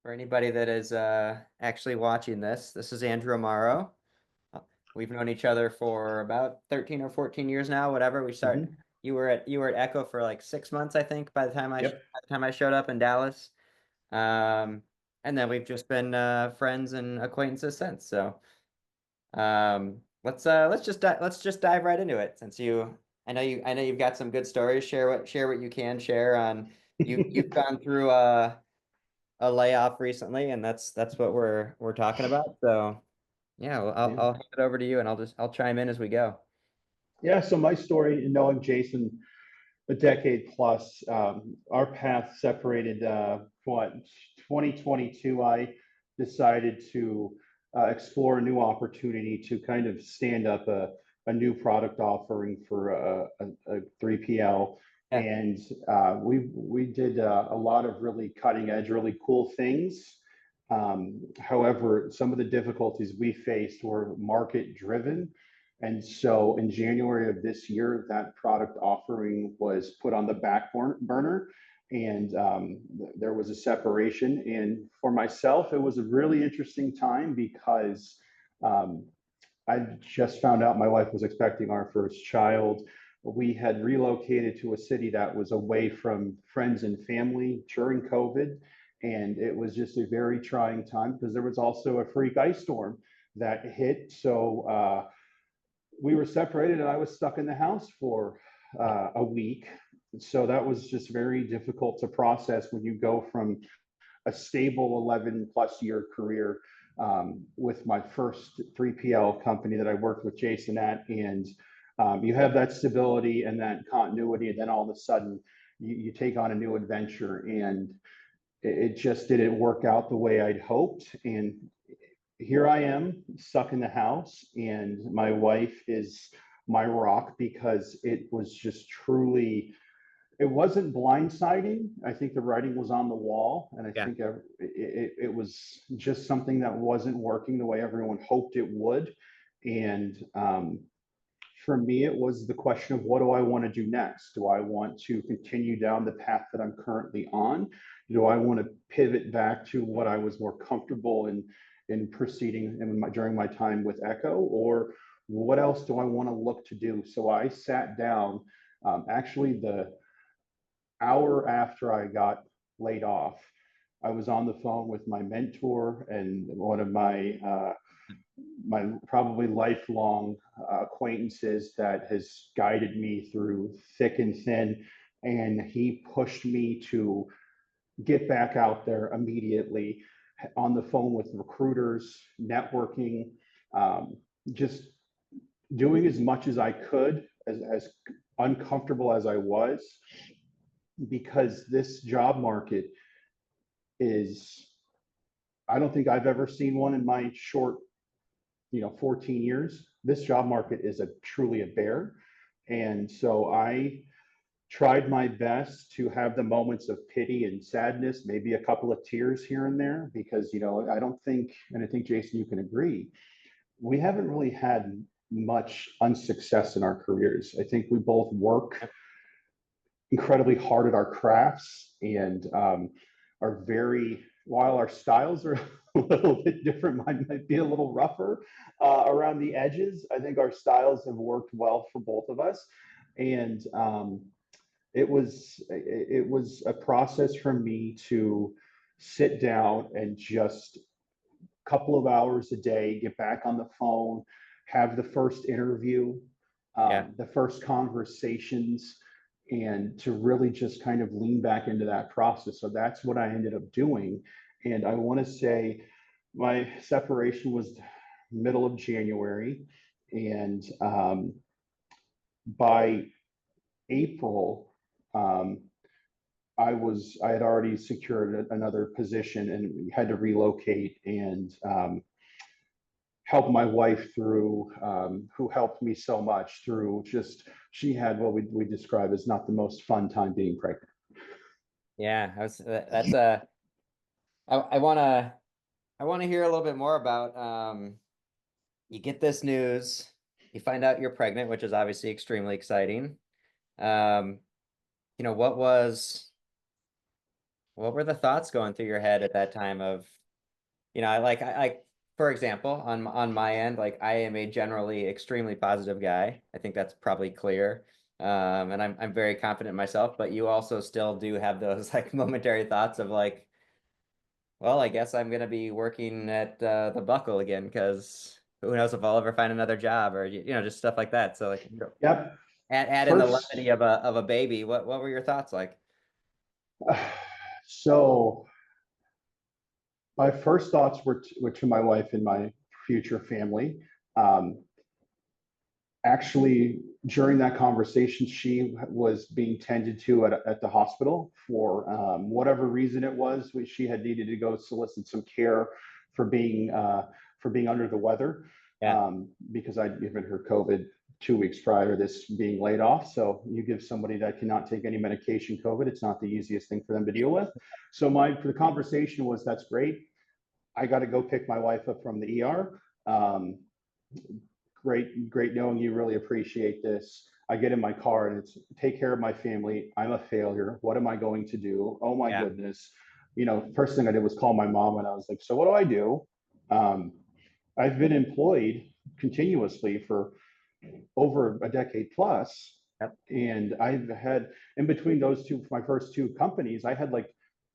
For anybody that is actually watching this is Andrew Amaro. Uh, We've known each other for about 13 or 14 years now, whatever. Hmm. You were at Echo for like 6 months, I think, by Yep. the time I showed up in Dallas. Um, and then we've just been friends and acquaintances since. So let's just dive right into it since I know you've got some good stories. Share what you can share on you've gone through a layoff recently, and that's what we're talking about. So yeah, well, I'll Yeah. I'll hand it over to you, and I'll chime in as we go. Yeah. So my story, knowing Jason a decade plus, our path separated. What 2022, I decided to explore a new opportunity to kind of stand up a new product offering for a 3PL. Yeah, And we did a lot of really cutting edge, really cool things. However, some of the difficulties we faced were market driven. And so in January of this year, that product offering was put on the back burner, and there was a separation. And for myself, it was a really interesting time because um, I just found out my wife was expecting our first child. We had relocated to a city that was away from friends and family during COVID. And it was just a very trying time because there was also a freak ice storm that hit. So we were separated and I was stuck in the house for a week. So that was just very difficult to process when you go from a stable 11 plus year career with my first 3PL company that I worked with Jason at. And you have that stability and that continuity. And then all of a sudden, you take on a new adventure. And it just didn't work out the way I'd hoped. And here I am stuck in the house, and my wife is my rock because it was just truly, it wasn't blindsiding. I think the writing was on the wall, and I yeah, think it was just something that wasn't working the way everyone hoped it would. And for me, it was the question of what do I want to do next? Do I want to continue down the path that I'm currently on? Do I want to pivot back to what I was more comfortable in proceeding during my time with Echo, or what else do I want to look to do? So I sat down. Actually, the hour after I got laid off, I was on the phone with my mentor and one of my probably lifelong acquaintances that has guided me through thick and thin. And he pushed me to get back out there immediately on the phone with recruiters, networking, um, just doing as much as I could, as uncomfortable as I was, because this job market is, I don't think I've ever seen one in my short 14 years. This job market is a truly a bear. And so I tried my best to have the moments of pity and sadness, maybe a couple of tears here and there, because, I don't think, and I think, Jason, you can agree, we haven't really had much unsuccess in our careers. I think we both work incredibly hard at our crafts and are very, while our styles are a little bit different, mine might be a little rougher around the edges. I think our styles have worked well for both of us. And it was a process for me to sit down and just a couple of hours a day, get back on the phone, have the first interview, yeah, the first conversations, and to really just kind of lean back into that process. So that's what I ended up doing. And I want to say my separation was middle of January. And by April, um, I had already secured another position and had to relocate and help my wife through, who helped me so much through just, she had what we describe as not the most fun time being pregnant. yeah. That's a I want to hear a little bit more about you get this news, you find out you're pregnant, which is obviously extremely exciting. Um, what was what were the thoughts going through your head at that time of, like for example, on my end, like I am a generally extremely positive guy. I think that's probably clear. And I'm very confident in myself, but you also still do have those like momentary thoughts of like, well, I guess I'm gonna be working at the Buckle again because who knows if I'll ever find another job or just stuff like that. So like Yep. add in the First, levity of a baby. What were your thoughts like? so my first thoughts were to my wife and my future family. Um, Actually, during that conversation, she was being tended to at the hospital for whatever reason it was. She had needed to go solicit some care for being under the weather, Yeah, because I'd given her COVID 2 weeks prior to this being laid off. So you give somebody that cannot take any medication COVID, it's not the easiest thing for them to deal with. So the conversation was, that's great. I got to go pick my wife up from the ER. Great knowing you, really appreciate this. I get in my car and it's, take care of my family. I'm a failure. What am I going to do? Oh my yeah, goodness. First thing I did was call my mom and I was like, so what do I do? Um, I've been employed continuously for over a decade plus. yep, And I've had, in between those two, my first two companies, I had like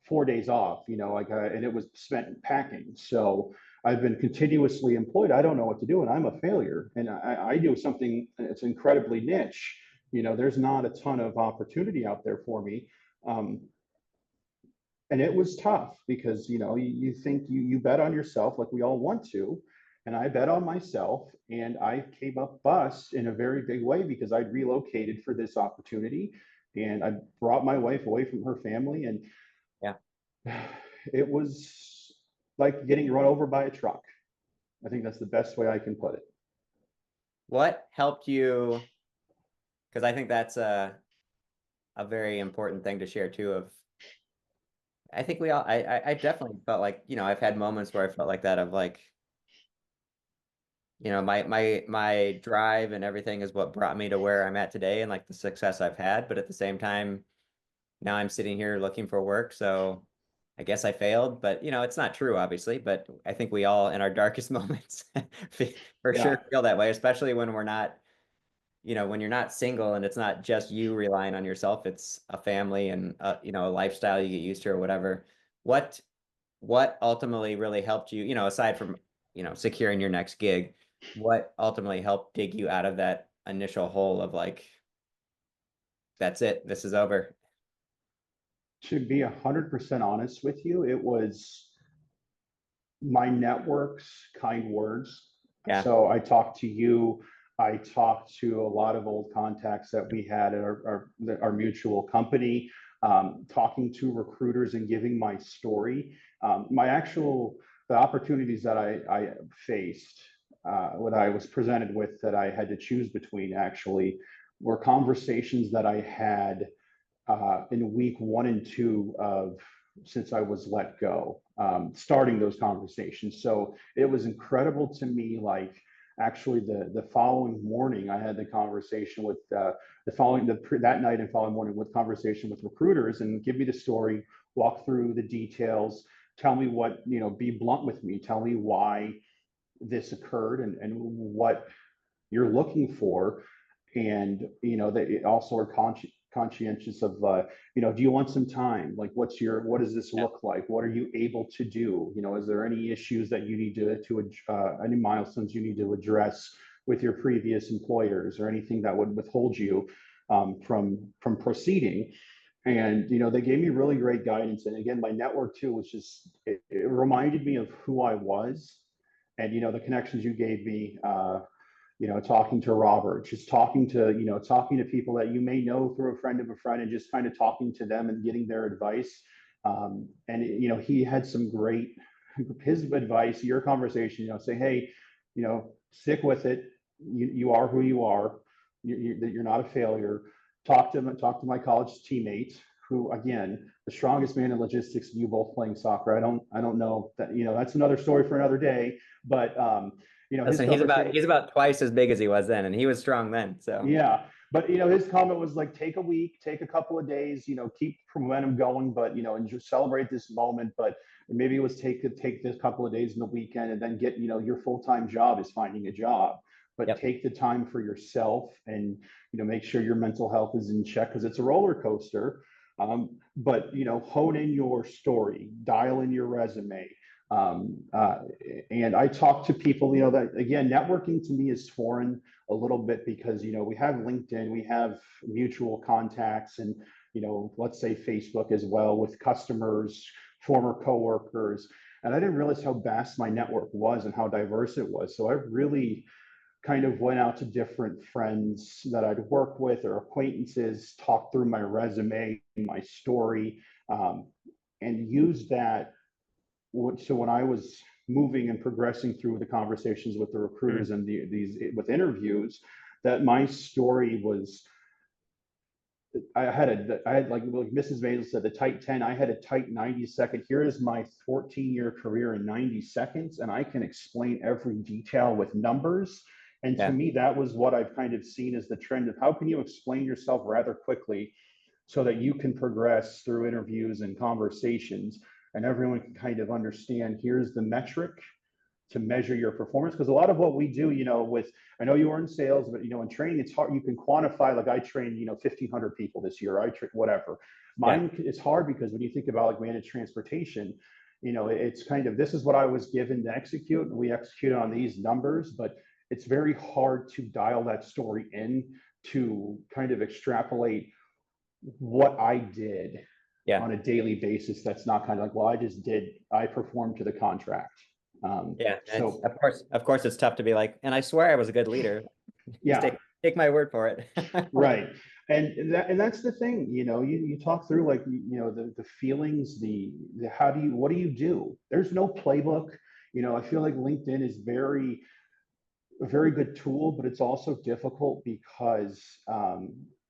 4 days off, and it was spent packing. So I've been continuously employed. I don't know what to do, and I'm a failure. And I do something that's incredibly niche. There's not a ton of opportunity out there for me. And it was tough because you think you bet on yourself like we all want to, and I bet on myself and I came up bust in a very big way because I'd relocated for this opportunity and I brought my wife away from her family, and yeah. it was like getting run over by a truck. I think that's the best way I can put it. What helped you? Because I think that's a very important thing to share too. Of I think we all I definitely felt like I've had moments where I felt like that of like my drive and everything is what brought me to where I'm at today and like the success I've had. But at the same time, now I'm sitting here looking for work. So I guess I failed, but it's not true, obviously. But I think we all in our darkest moments for sure Yeah. feel that way, especially when we're not, when you're not single and it's not just you relying on yourself, it's a family and a lifestyle you get used to or whatever. What what ultimately really helped you, aside from, securing your next gig, what ultimately helped dig you out of that initial hole of like, that's it, this is over. To be 100% honest with you, it was my network's kind words. Yeah. So I talked to you. I talked to a lot of old contacts that we had at our mutual company, talking to recruiters and giving my story. The opportunities that I faced, what I was presented with that I had to choose between actually were conversations that I had in week 1 and 2 of since I was let go, starting those conversations. So it was incredible to me. Like actually, the following morning, I had the conversation with that night and following morning with conversation with recruiters and give me the story, walk through the details, tell me what be blunt with me, tell me why this occurred and what you're looking for. And they also are conscientious of do you want some time, like what does this Yeah. look like, what are you able to do, is there any issues that you need to any milestones you need to address with your previous employers or anything that would withhold you from proceeding. And they gave me really great guidance, and again my network too was just it reminded me of who I was. And the connections you gave me, talking to Robert, just talking to people that you may know through a friend of a friend, and just kind of talking to them and getting their advice. And he had some great his advice. Your conversation, say, hey, stick with it. You are who you are. You're not a failure. Talk to my college teammates, who again, the strongest man in logistics. You both playing soccer. I don't know that that's another story for another day. But his Listen, he's about conversation. he's about twice as big as he was then, and he was strong then. So Yeah. But his comment was like, take a week, take a couple of days, keep momentum going, but and just celebrate this moment. But maybe it was take this couple of days in the weekend and then get your full-time job is finding a job. But Yep. take the time for yourself and make sure your mental health is in check, because it's a roller coaster. But hone in your story, dial in your resume. Um, uh, and I talk to people, that again, networking to me is foreign a little bit, because we have LinkedIn, we have mutual contacts, and let's say Facebook as well, with customers, former coworkers. And I didn't realize how vast my network was and how diverse it was. So I really kind of went out to different friends that I'd worked with or acquaintances, talked through my resume, my story, and used that. So when I was moving and progressing through the conversations with the recruiters and these with interviews, that my story was, I had like Mrs. Maisel said, the tight 10. I had a tight 90-second. Here is my 14-year career in 90 seconds, and I can explain every detail with numbers. And to Yeah. me, that was what I've kind of seen as the trend of how can you explain yourself rather quickly so that you can progress through interviews and conversations, and everyone can kind of understand, here's the metric to measure your performance. Because a lot of what we do, with, I know you are in sales, but in training, it's hard. You can quantify, like I trained 1,500 people this year. I train whatever. Yeah. Mine, it's hard because when you think about like managed transportation, it's kind of, this is what I was given to execute, and we execute on these numbers. But it's very hard to dial that story in to kind of extrapolate what I did Yeah. on a daily basis. That's not kind of like, well, I performed to the contract. Yeah. And So of course, it's tough to be like, and I swear I was a good leader. Just yeah, take my word for it. right. And that's the thing, you talk through like, the feelings, the what do you do? There's no playbook. I feel like LinkedIn is a very good tool, but it's also difficult because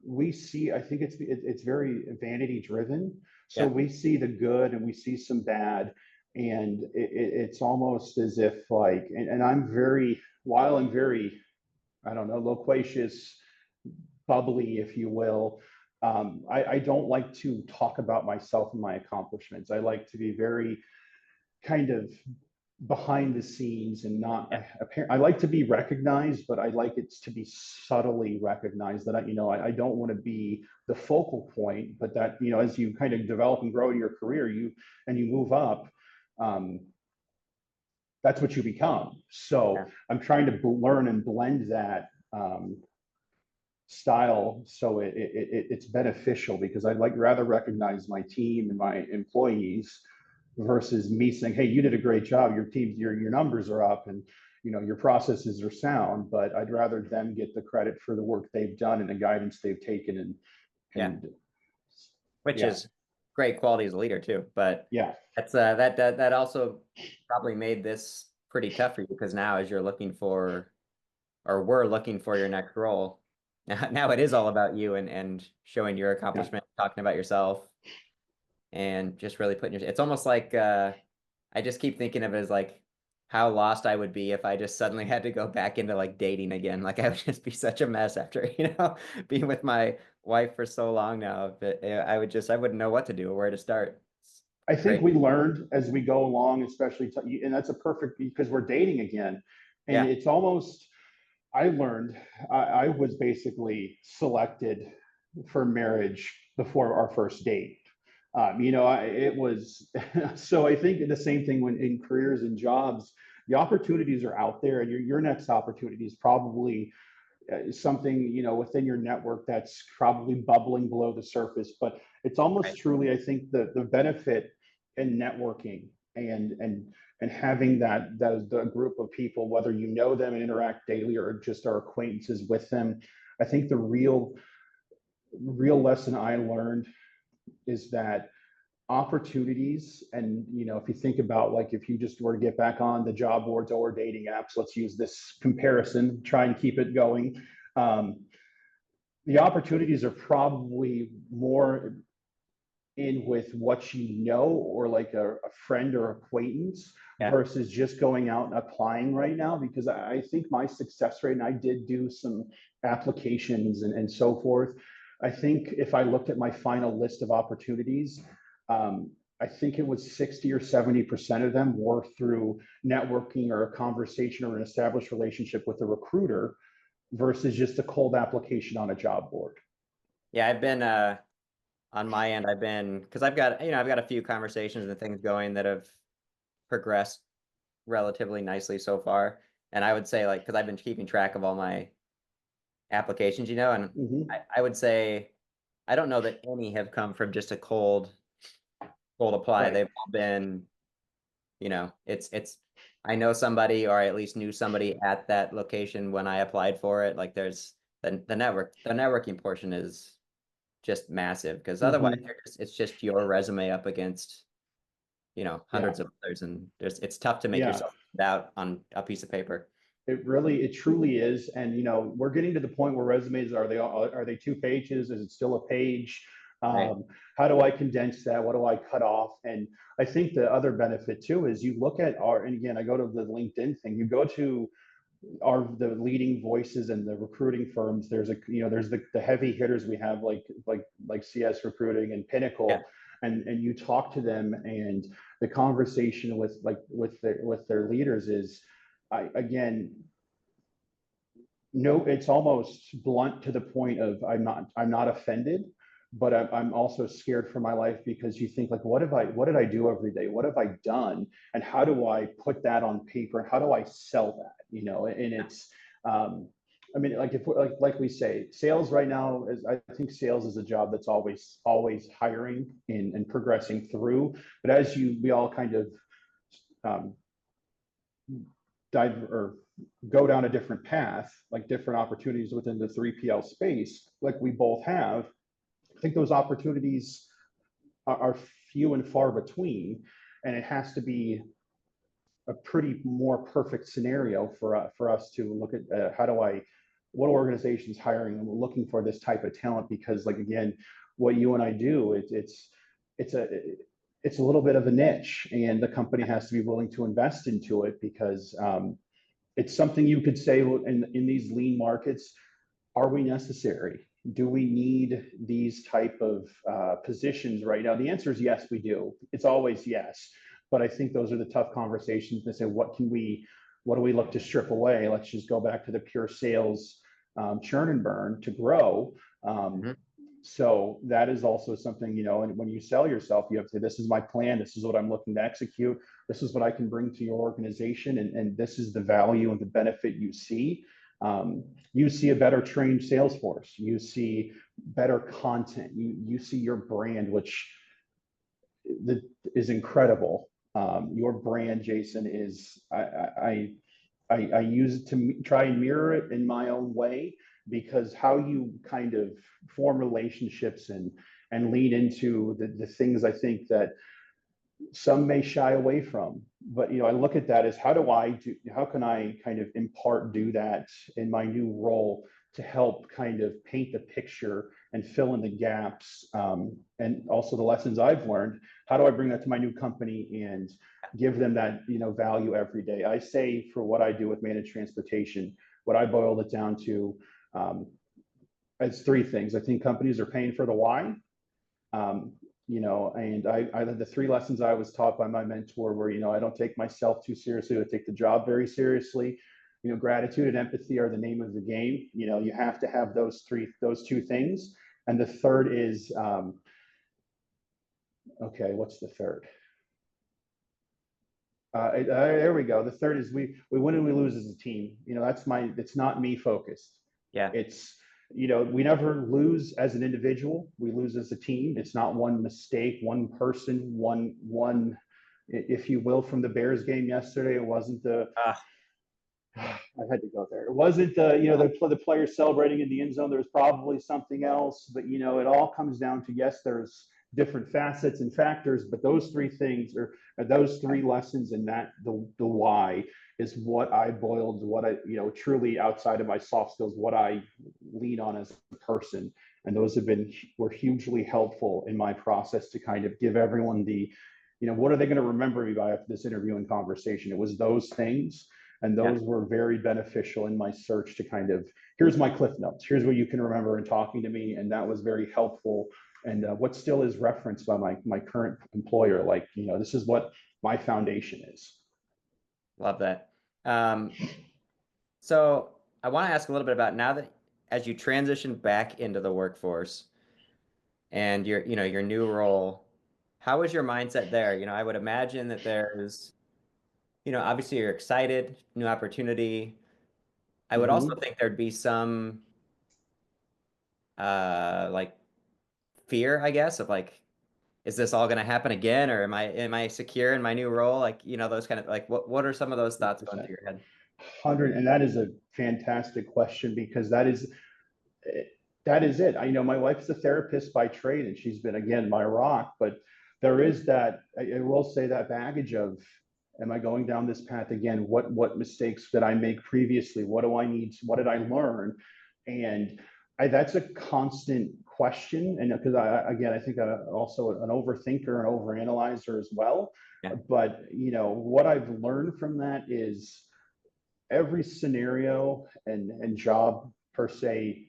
we see, I think it's very vanity driven. So Yeah. we see the good and we see some bad, and it's almost as if like, and I'm very, while I'm very, I don't know, loquacious, bubbly, if you will. I don't like to talk about myself and my accomplishments. I like to be very kind of behind the scenes and not Yeah. I like to be recognized, but I like it to be subtly recognized that I don't want to be the focal point, but that as you kind of develop and grow in your career, you move up, um, that's what you become. So Yeah. I'm trying to learn and blend that style so it's beneficial, because I'd like rather recognize my team and my employees versus me saying, hey, you did a great job, your team, your numbers are up, and your processes are sound. But I'd rather them get the credit for the work they've done and the guidance they've taken, Yeah. and Which yeah, is great quality as a leader too. But yeah, that's that also probably made this pretty tough for you, because now as you're looking for, or we're looking for your next role, now it is all about you and showing your yeah. accomplishment, talking about yourself, and just really putting your, it's almost like I just keep thinking of it as like how lost I would be if I just suddenly had to go back into like dating again. Like I would just be such a mess after, being with my wife for so long now. But I wouldn't know what to do or where to start. It's I think great. we learned as we go along, especially, and that's a perfect, because we're dating again, and Yeah. it's almost, I learned, I was basically selected for marriage before our first date. It was, so I think the same thing when in careers and jobs, the opportunities are out there, and your next opportunity is probably something, within your network that's probably bubbling below the surface. But it's almost Right. truly, I think, the benefit in networking and having the group of people, whether you know them and interact daily or just are acquaintances with them. I think the real lesson I learned is that opportunities, and if you think about, like, if you just were to get back on the job boards or dating apps, let's use this comparison, try and keep it going. um, the opportunities are probably more in with what you know, or like a friend or acquaintance, Yeah. versus just going out and applying right now. Because I think my success rate, and I did do some applications and so forth. I think if I looked at my final list of opportunities, I think it was 60 or 70% of them were through networking or a conversation or an established relationship with a recruiter versus just a cold application on a job board. Yeah, I've been on my end, I've been because I've got a few conversations and things going that have progressed relatively nicely so far. And I would say like because I've been keeping track of all my applications, and Mhm. I would say I don't know that any have come from just a cold apply. Right. They've all been, it's I know somebody or I at least knew somebody at that location when I applied for it. Like there's the networking portion is just massive because otherwise Mhm. it's just your resume up against, Yeah. hundreds of others and it's tough to make Yeah. yourself stand out on a piece of paper. It truly is. And, we're getting to the point where resumes, are they 2 pages? Is it still a page? Right. How do I condense that? What do I cut off? And I think the other benefit too is you look at and again, I go to the LinkedIn thing, you go to the leading voices and the recruiting firms. There's the heavy hitters we have, like CS Recruiting and Yeah. Pinnacle, and you talk to them, and the conversation with their leaders is, again, no, it's almost blunt to the point of I'm not offended, but I'm also scared for my life, because you think, like, what did I do every day? What have I done? And how do I put that on paper? How do I sell that? And it's, um, I mean, like, if like we say, sales right now is, I think sales is a job that's always hiring and progressing through. But as we all kind of, um, dive or go down a different path, like different opportunities within the 3PL space, like we both have, I think those opportunities are few and far between. And it has to be a pretty more perfect scenario for us to look at, what organizations hiring and looking for this type of talent. Because, like, again, what you and I do, it's a it's a little bit of a niche, and the company has to be willing to invest into it, because, it's something you could say, in these lean markets, are we necessary? Do we need these type of positions right now? The answer is yes, we do. It's always yes. But I think those are the tough conversations to say, what do we look to strip away? Let's just go back to the pure sales, churn and burn to grow. Um, Mhm. so that is also something, and when you sell yourself, you have to say, this is my plan. This is what I'm looking to execute. This is what I can bring to your organization. And this is the value and the benefit you see. You see a better trained sales force. You see better content. You see your brand, which is incredible. Your brand, Jason, is, I use it to try and mirror it in my own way, because how you kind of form relationships and lean into the things, I think, that some may shy away from. But, I look at that as, how can I kind of do that in my new role, to help kind of paint the picture and fill in the gaps, and also the lessons I've learned. How do I bring that to my new company and give them that, value every day? I say, for what I do with managed transportation, what I boiled it down to, um, it's three things. I think companies are paying for the why. um, and I the three lessons I was taught by my mentor were, I don't take myself too seriously, I take the job very seriously. Gratitude and empathy are the name of the game. You have to have those two things. And the third is, okay, what's the third? There we go. The third is, we win and we lose as a team. It's not me focused. Yeah. It's, we never lose as an individual. We lose as a team. It's not one mistake, one person, one, if you will, from the Bears game yesterday. It wasn't Ah, I had to go there. It wasn't the players celebrating in the end zone. There's probably something else, but, it all comes down to, yes, there's different facets and factors, but those three things, or those three lessons, and that the why is what I boiled, what I, truly, outside of my soft skills, what I lean on as a person. And those were hugely helpful in my process to kind of give everyone the, what are they going to remember me by after this interview and conversation? It was those things. And Yeah, those were very beneficial in my search to kind of, here's my cliff notes. Here's what you can remember in talking to me. And that was very helpful. And what still is referenced by my current employer, like, this is what my foundation is. love that. Um, so I want to ask a little bit about now that as you transition back into the workforce and your new role, how is your mindset there? I would imagine that there's, obviously you're excited, new opportunity. I would also Mm-hmm. think there'd be some like fear, I guess, of like, is this all going to happen again, or am I secure in my new role? Like, those kind of like, what are some of those thoughts going 100%. through your head? 100. And that is a fantastic question because that is it. My wife's a therapist by trade, and she's been, again, my rock. But there is that, I will say, that baggage of, am I going down this path again? What mistakes did I make previously? What do I need? What did I learn? And that's a constant question. And because again, I think I'm also an overthinker and overanalyzer as well. Yeah, But what I've learned from that is every scenario and job per se,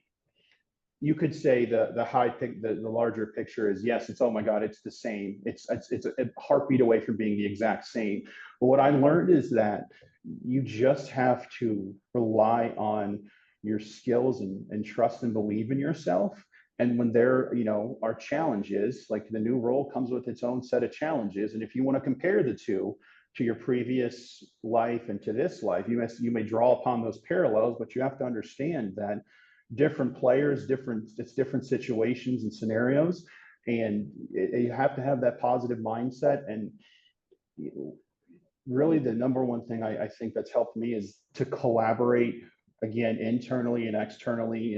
you could say the larger picture is, yes, it's, oh my god, it's the same, it's a heartbeat away from being the exact same. But what I learned is that you just have to rely on your skills and trust and believe in yourself. And when there are challenges, like the new role comes with its own set of challenges, and if you want to compare the two to your previous life and to this life, you may draw upon those parallels, but you have to understand that different players, different situations and scenarios, and you have to have that positive mindset. And really, the number one thing I think that's helped me is to collaborate, again, internally and externally,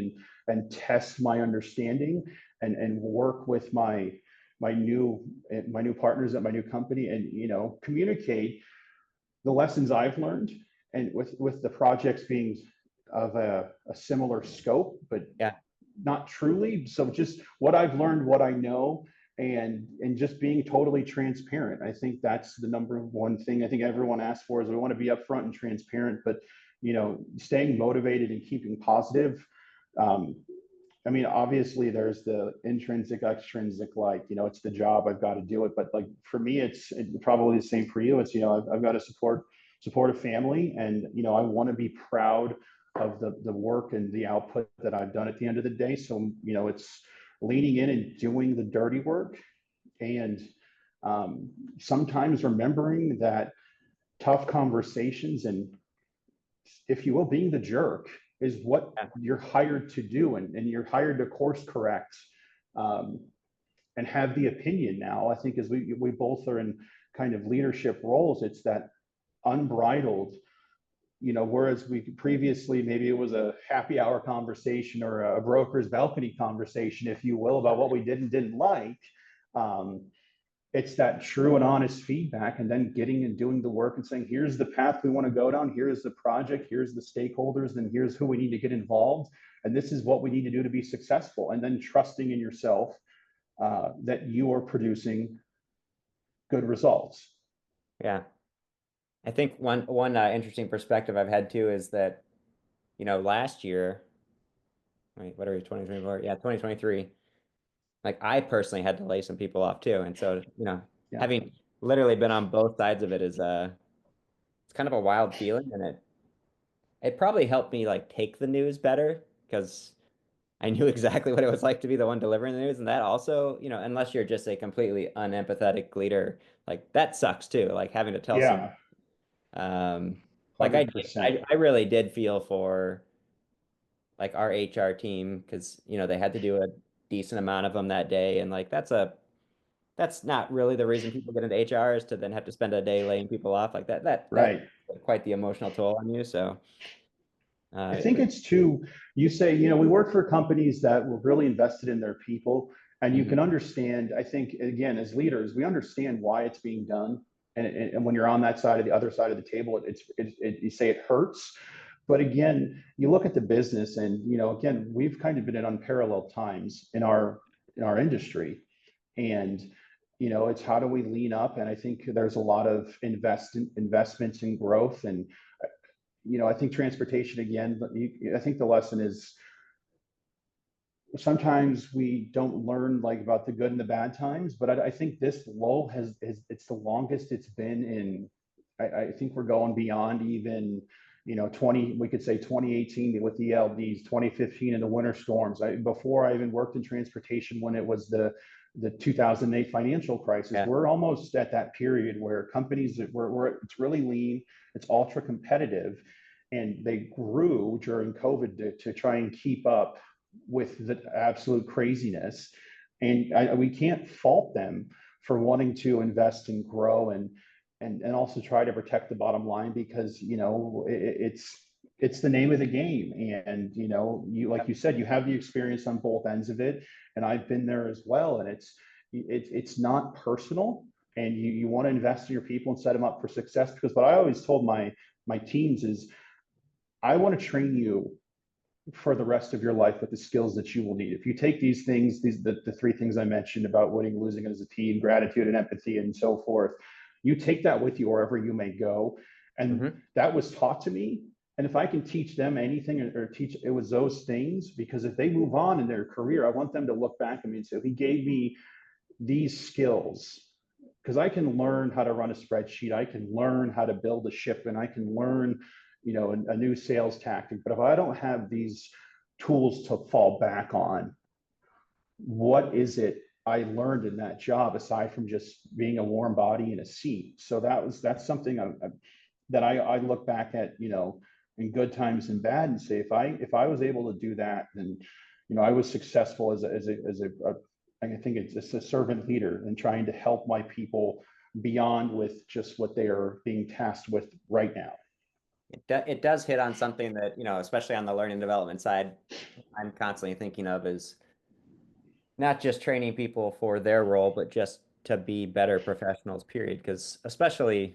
and test my understanding, and work with my new partners at my new company, and communicate the lessons I've learned, and with the projects being of a similar scope, but yeah, not truly. So just what I've learned, what I know, and just being totally transparent. I think that's the number one thing I think everyone asks for, is we want to be upfront and transparent, but staying motivated and keeping positive. Um, obviously there's the intrinsic, extrinsic, like, it's the job, I've got to do it. But like for me, it's probably the same for you. It's, I've got to support a family, and, I want to be proud of the work and the output that I've done at the end of the day. So, it's leaning in and doing the dirty work, and sometimes remembering that tough conversations and, if you will, being the jerk is what yeah, you're hired to do, and you're hired to course correct, um, and have the opinion. Now, I think as we both are in kind of leadership roles, it's that unbridled, whereas we previously, maybe it was a happy hour conversation or a broker's balcony conversation, if you will, about what we did and didn't like. Um, it's that true and honest feedback, and then getting and doing the work and saying, here's the path we want to go down, here's the project, here's the stakeholders, and here's who we need to get involved, and this is what we need to do to be successful. And then trusting in yourself, that you are producing good results. yeah. I think one interesting perspective I've had too is that, last year, wait, what are we, 2024? Yeah, 2023. Like I personally had to lay some people off too. And so, Yeah. having literally been on both sides of it is it's kind of a wild feeling, and it probably helped me like take the news better because I knew exactly what it was like to be the one delivering the news. And that also, unless you're just a completely unempathetic leader, like that sucks too. Like having to tell some Yeah. like I did, 100%. I really did feel for like our HR team because, they had to do a decent amount of them that day. And like that's not really the reason people get into HR, is to then have to spend a day laying people off like that. That Right. quite the emotional toll on you. So I uh think it's too, you say, we work for companies that were really invested in their people, and you mhm, can understand, I think, again, as leaders, we understand why it's being done. And when you're on that side of the other side of the table, you say it hurts, But again, you look at the business and, again, we've kind of been in unparalleled times in our industry. And, it's how do we lean up? And I think there's a lot of investments in growth. And, I think transportation, again, I think the lesson is sometimes we don't learn like about the good and the bad times, but I think this lull it's the longest it's been in. I think we're going beyond even, 20, we could say 2018 with the ELDs, 2015 in the winter storms. Before I even worked in transportation when it was the 2008 financial crisis, Yeah. we're almost at that period where companies where it's really lean, it's ultra competitive, and they grew during COVID to try and keep up with the absolute craziness. And we can't fault them for wanting to invest and grow and also try to protect the bottom line, because it's the name of the game. And you, like you said, you have the experience on both ends of it, and I've been there as well. And it's not personal, and you want to invest in your people and set them up for success. Because what I always told my teams is, I want to train you for the rest of your life with the skills that you will need. If you take these things, the three things I mentioned about winning, losing as a team, gratitude and empathy and so forth, you take that with you wherever you may go. And that was taught to me. And if I can teach them anything or teach, it was those things, because if they move on in their career, I want them to look back at me and say, he gave me these skills, because I can learn how to run a spreadsheet. I can learn how to build a ship, and I can learn, a new sales tactic. But if I don't have these tools to fall back on, what is it I learned in that job aside from just being a warm body in a seat? So that's something that I look back at, in good times and bad, and say, if I was able to do that, then, I was successful as I think it's just a servant leader and trying to help my people beyond with just what they are being tasked with right now. It does hit on something that, especially on the learning development side, I'm constantly thinking of is not just training people for their role, but just to be better professionals, period. Because especially,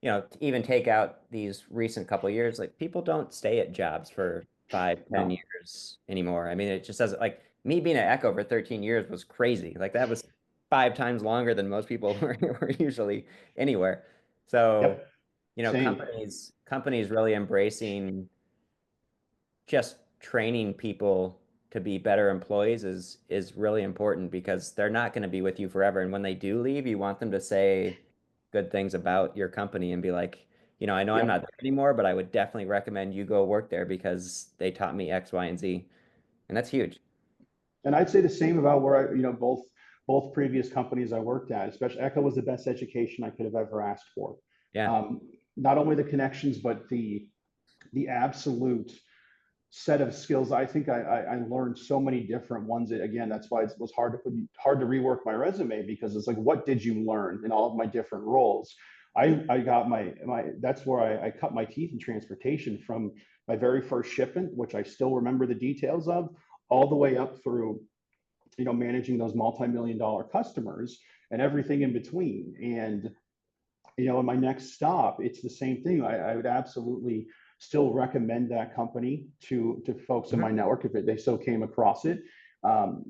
to even take out these recent couple of years, like people don't stay at jobs for 5, 10 No. years anymore. I mean, it just doesn't, like me being at Echo for 13 years was crazy. Like that was 5 times longer than most people were usually anywhere. So, Yep. Same. companies really embracing just training people to be better employees is really important, because they're not going to be with you forever. And when they do leave, you want them to say good things about your company and be like, I know I'm not Yep. there anymore, but I would definitely recommend you go work there because they taught me X, Y, and Z. And that's huge. And I'd say the same about where both previous companies I worked at. Especially Echo was the best education I could have ever asked for. Yeah. Um, Not only the connections, but the absolute set of skills. I think I learned so many different ones. Again, that's why it was hard to rework my resume, because it's like, what did you learn in all of my different roles? I got that's where I cut my teeth in transportation, from my very first shipment, which I still remember the details of, all the way up through, managing those multi-million-dollar customers and everything in between. And in my next stop, it's the same thing. I would absolutely still recommend that company to folks in my Mhm. network if they still came across it.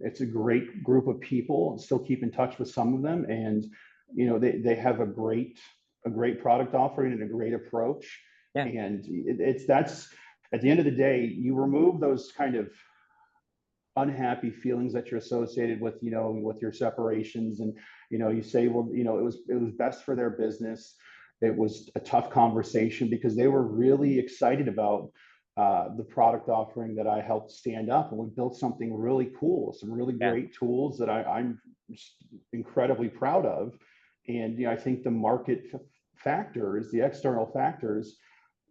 It's a great group of people. Still keep in touch with some of them, and they have a great product offering and a great approach. Yeah. And that's at the end of the day, you remove those kind of unhappy feelings that you're associated with, with your separations. And, you say, well, it was best for their business. It was a tough conversation because they were really excited about the product offering that I helped stand up. And we built something really cool, some really Yeah. great tools that I'm incredibly proud of. And, I think the market factors, the external factors,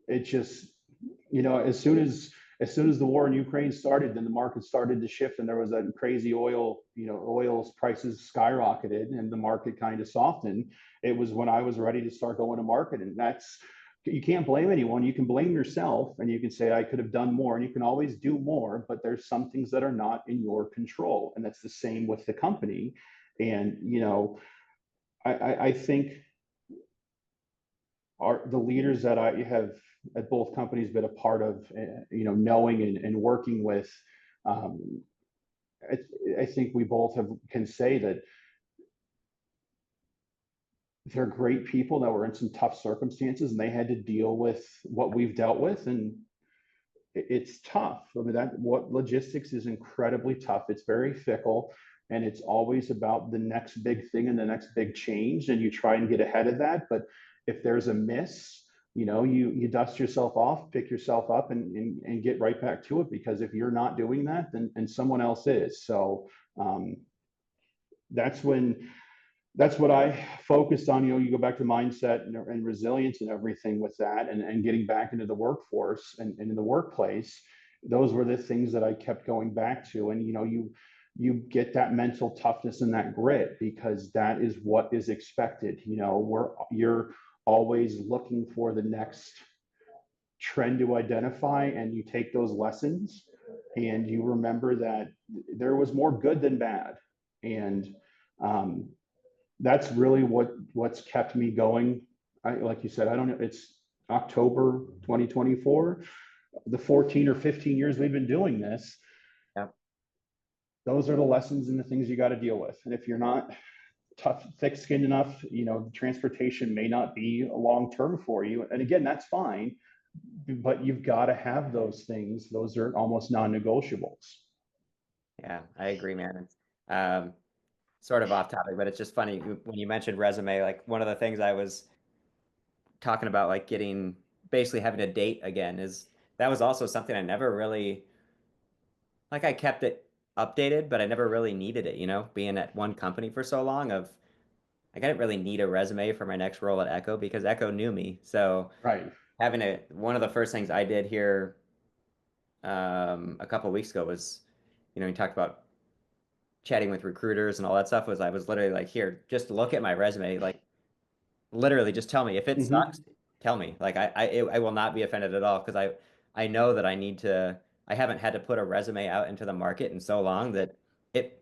it just, as soon as the war in Ukraine started, then the market started to shift, and there was a crazy oil prices skyrocketed, and the market kind of softened. It was when I was ready to start going to market, and you can't blame anyone. You can blame yourself, and you can say, I could have done more, and you can always do more, but there's some things that are not in your control, and that's the same with the company. And I think the leaders that I have at both companies been a part of, knowing and working with. Um, I think we both can say that they're great people that were in some tough circumstances and they had to deal with what we've dealt with, and it's tough. I mean, that what logistics is incredibly tough. It's very fickle, and it's always about the next big thing and the next big change, and you try and get ahead of that. But if there's a miss, you dust yourself off, pick yourself up, and get right back to it, because if you're not doing that, then and someone else is. So um, that's when that's what I focused on. You go back to mindset and resilience and everything with that, and getting back into the workforce and in the workplace. Those were the things that I kept going back to. And you get that mental toughness and that grit, because that is what is expected. You're always looking for the next trend to identify, and you take those lessons and you remember that there was more good than bad. And um, that's really what's kept me going. Like you said, I don't know, it's October 2024, the 14 or 15 years we've been doing this. Yep. Those are the lessons and the things you got to deal with. And if you're not tough, thick-skinned enough, transportation may not be long term for you. And again, that's fine, but you've got to have those things. Those are almost non-negotiables. Yeah, I agree, man. It's, sort of off topic, but it's just funny when you mentioned resume. Like one of the things I was talking about, like getting basically having a date again, is that was also something I never really like. I kept it updated, but I never really needed it. Being at one company for so long, I didn't really need a resume for my next role at Echo because Echo knew me. So Right. having one of the first things I did here a couple of weeks ago was, you talked about chatting with recruiters and all that stuff, was I was literally like, here, just look at my resume. Like literally just tell me if it Mm-hmm. sucks, tell me. Like I will not be offended at all, because I know that I haven't had to put a resume out into the market in so long that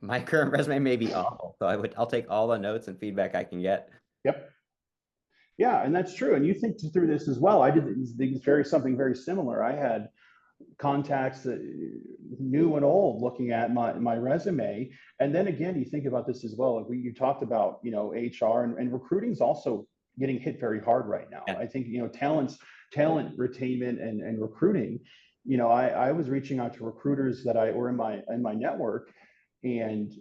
my current resume may be awful. So I'll take all the notes and feedback I can get. Yep. Yeah, and that's true. And you think through this as well. I did something very similar. I had contacts that new and old looking at my resume. And then again, you think about this as well. Like you talked about, HR and recruiting is also getting hit very hard right now. Yeah. I think, talent retainment and recruiting, I was reaching out to recruiters that I were in my network, and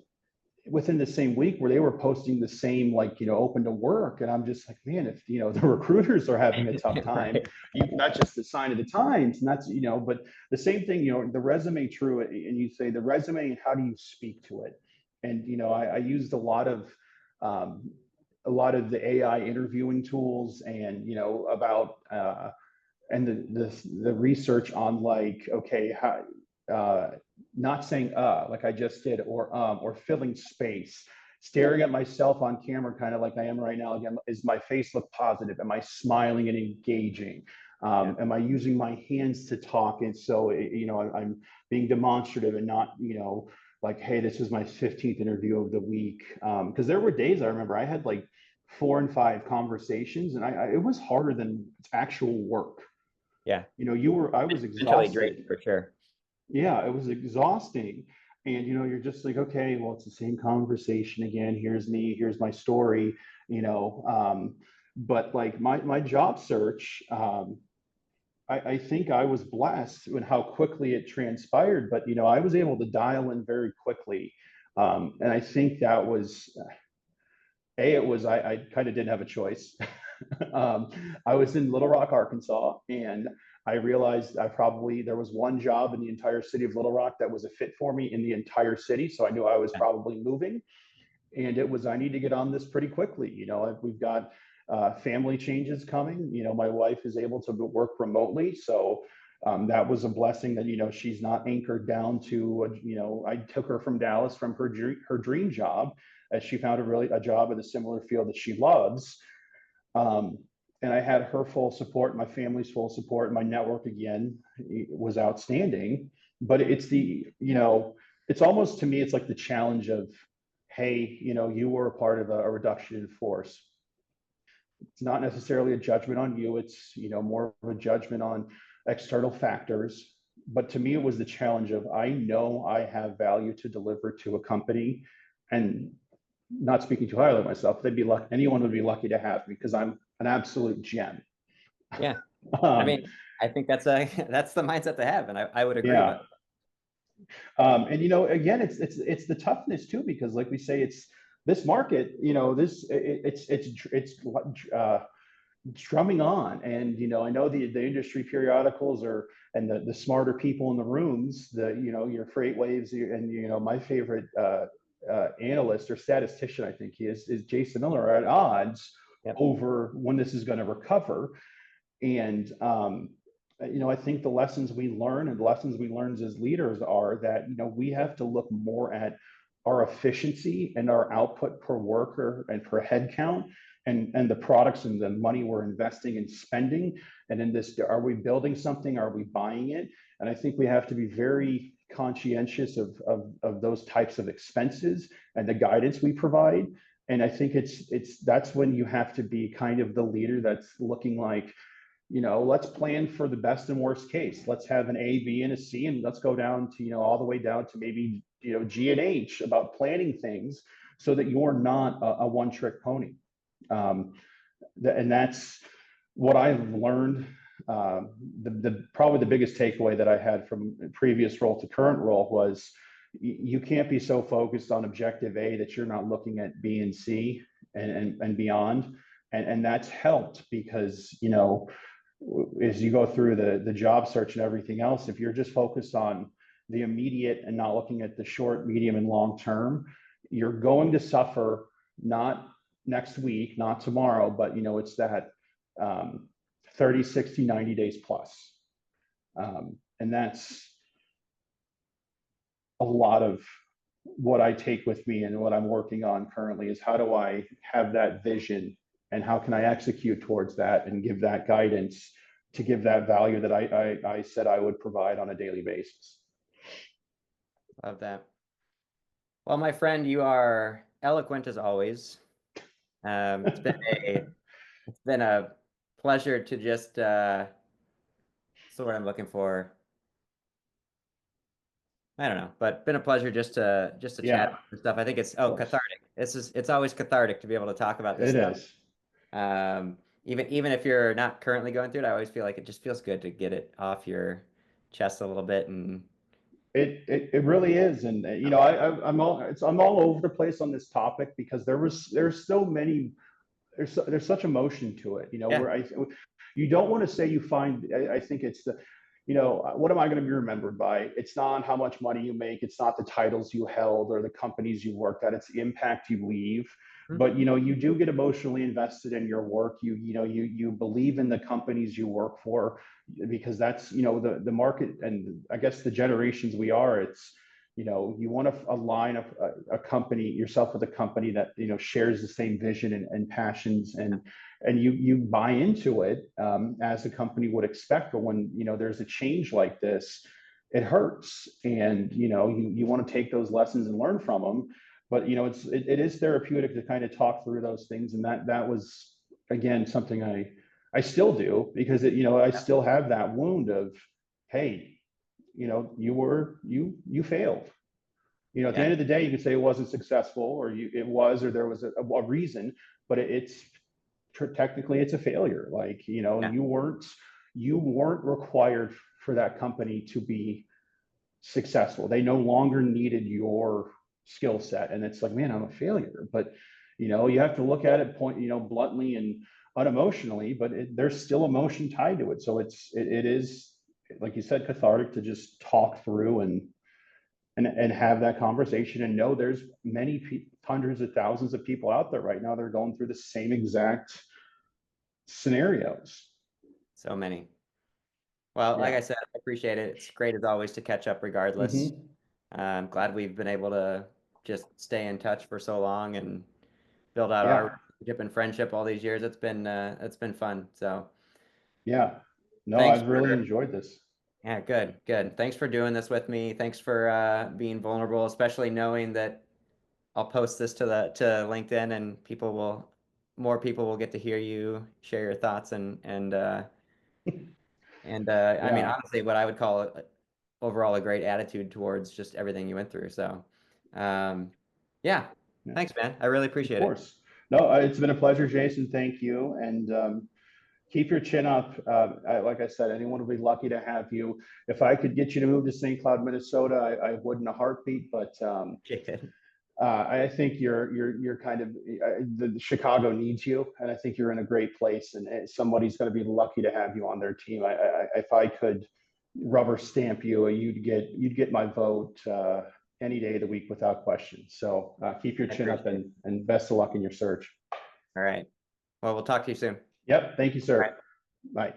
within the same week where they were posting the same, like, open to work. And I'm just like, man, if, the recruiters are having a tough time, Right. that's just the sign of the times. And that's, but the same thing, the resume true. And you say the resume and how do you speak to it? And, I used a lot of the AI interviewing tools, and, about, and the research on, like, okay, how, uh, not saying like I just did, or filling space, staring at myself on camera, kind of like I am right now. Again, is my face look positive? Am I smiling and engaging? Yeah. Am I using my hands to talk? And so, I'm being demonstrative and not, like, hey, this is my 15th interview of the week. Because there were days I remember I had like 4 and 5 conversations, and it was harder than actual work. Yeah. I was Mentally exhausted. drained for sure. Yeah, it was exhausting. And you're just like, okay, well, it's the same conversation again. Here's me, here's my story, you know. But like my job search, I think I was blessed in how quickly it transpired, but I was able to dial in very quickly. And I think that was I kind of didn't have a choice. um, I was in Little Rock, Arkansas, and I realized there was one job in the entire city of Little Rock that was a fit for me in the entire city. So I knew I was Yeah. probably moving, and I need to get on this pretty quickly. We've got family changes coming. My wife is able to work remotely, so that was a blessing that she's not anchored down to. I took her from Dallas from her dream job, as she found a job in a similar field that she loves. Um, and I had her full support, my family's full support, my network again was outstanding. But it's almost, to me, it's like the challenge of, hey, you were a part of a reduction in force. It's not necessarily a judgment on you. It's, more of a judgment on external factors. But to me, it was the challenge of, I know I have value to deliver to a company, and not speaking too highly of myself, they'd be lucky. Anyone would be lucky to have me because I'm an absolute gem. Yeah. I Um, mean, I think that's that's the mindset to have, and I would agree, yeah. but And again, it's the toughness too, because like we say, it's this market, this uh, drumming on. And I know the industry periodicals are, and the smarter people in the rooms, your freight waves, and my favorite analyst or statistician, I think he is Jason Miller, are at odds yep. over when this is going to recover. And I think the lessons we learn, and the lessons we learn as leaders, are that we have to look more at our efficiency and our output per worker and per head count, and the products and the money we're investing and spending. And in this, are we building something? Are we buying it? And I think we have to be very conscientious of those types of expenses and the guidance we provide. And I think that's when you have to be kind of the leader that's looking like, let's plan for the best and worst case. Let's have an A, B, and a C, and let's go down to, all the way down to maybe, G and H, about planning things so that you're not a one-trick pony. Um, and that's what I've learned. The probably the biggest takeaway that I had from previous role to current role was, you can't be so focused on objective A that you're not looking at B and C and beyond. And that's helped because, as you go through the job search and everything else, if you're just focused on the immediate and not looking at the short, medium, and long term, you're going to suffer, not next week, not tomorrow, but it's that 30, 60, 90 days plus. And that's a lot of what I take with me, and what I'm working on currently is, how do I have that vision, and how can I execute towards that and give that guidance to give that value that I said I would provide on a daily basis. Love that. Well, my friend, you are eloquent as always. It's been a pleasure to just what's the word I'm looking for? I don't know, but been a pleasure just to chat Yeah, about this stuff. I think it's of course. cathartic. It's always cathartic to be able to talk about this It stuff. is. Even if you're not currently going through it, I always feel like it just feels good to get it off your chest a little bit. And It really is. And I'm all over the place on this topic because there's so many, there's such emotion to it, yeah, where you don't want to say you find, I think it's the, what am I going to be remembered by? It's not how much money you make. It's not the titles you held or the companies you worked at. It's the impact you leave. hmm, But you do get emotionally invested in your work. You believe in the companies you work for, because that's the market, and I guess the generations we are. It's you want to align a company, yourself, with a company that shares the same vision and passions, and you buy into it, as a company would expect. But when there's a change like this, it hurts, and you want to take those lessons and learn from them. But it is therapeutic to kind of talk through those things, and that was, again, something I still do, because I still have that wound of, hey, you failed. At the yeah, end of the day, you could say it wasn't successful, or it was, or there was a reason, but it's technically it's a failure. Like, yeah, you weren't required for that company to be successful. They no longer needed your skill set. And it's like, man, I'm a failure. But you have to look at it bluntly and unemotionally, but there's still emotion tied to it. So it is, like you said, cathartic to just talk through and have that conversation, and know there's hundreds of thousands of people out there right now that are going through the same exact scenarios. so many. Well, like Yeah. I said, I appreciate it. It's great as always to catch up regardless. Hmm. I'm glad we've been able to just stay in touch for so long and build out our Yeah. relationship and friendship all these years. It's been fun. So Yeah. No, thanks I've really for enjoyed this. yeah, good, good. Thanks for doing this with me. Thanks for being vulnerable, especially knowing that I'll post this to LinkedIn and people will more people will get to hear you share your thoughts I mean, Yeah, honestly, what I would call overall a great attitude towards just everything you went through. So, um, yeah, yeah, thanks, man. I really of appreciate it. course. No, it's been a pleasure, Jason. Thank you. And keep your chin up. Like I said, anyone will be lucky to have you. If I could get you to move to St. Cloud, Minnesota, I would in a heartbeat. But I think you're kind of the Chicago needs you, and I think you're in a great place. And somebody's going to be lucky to have you on their team. If I could rubber stamp you, you'd get my vote any day of the week without question. So keep your I chin up appreciate it. and best of luck in your search. All right. Well, we'll talk to you soon. Yep. Thank you, All right. sir. Bye.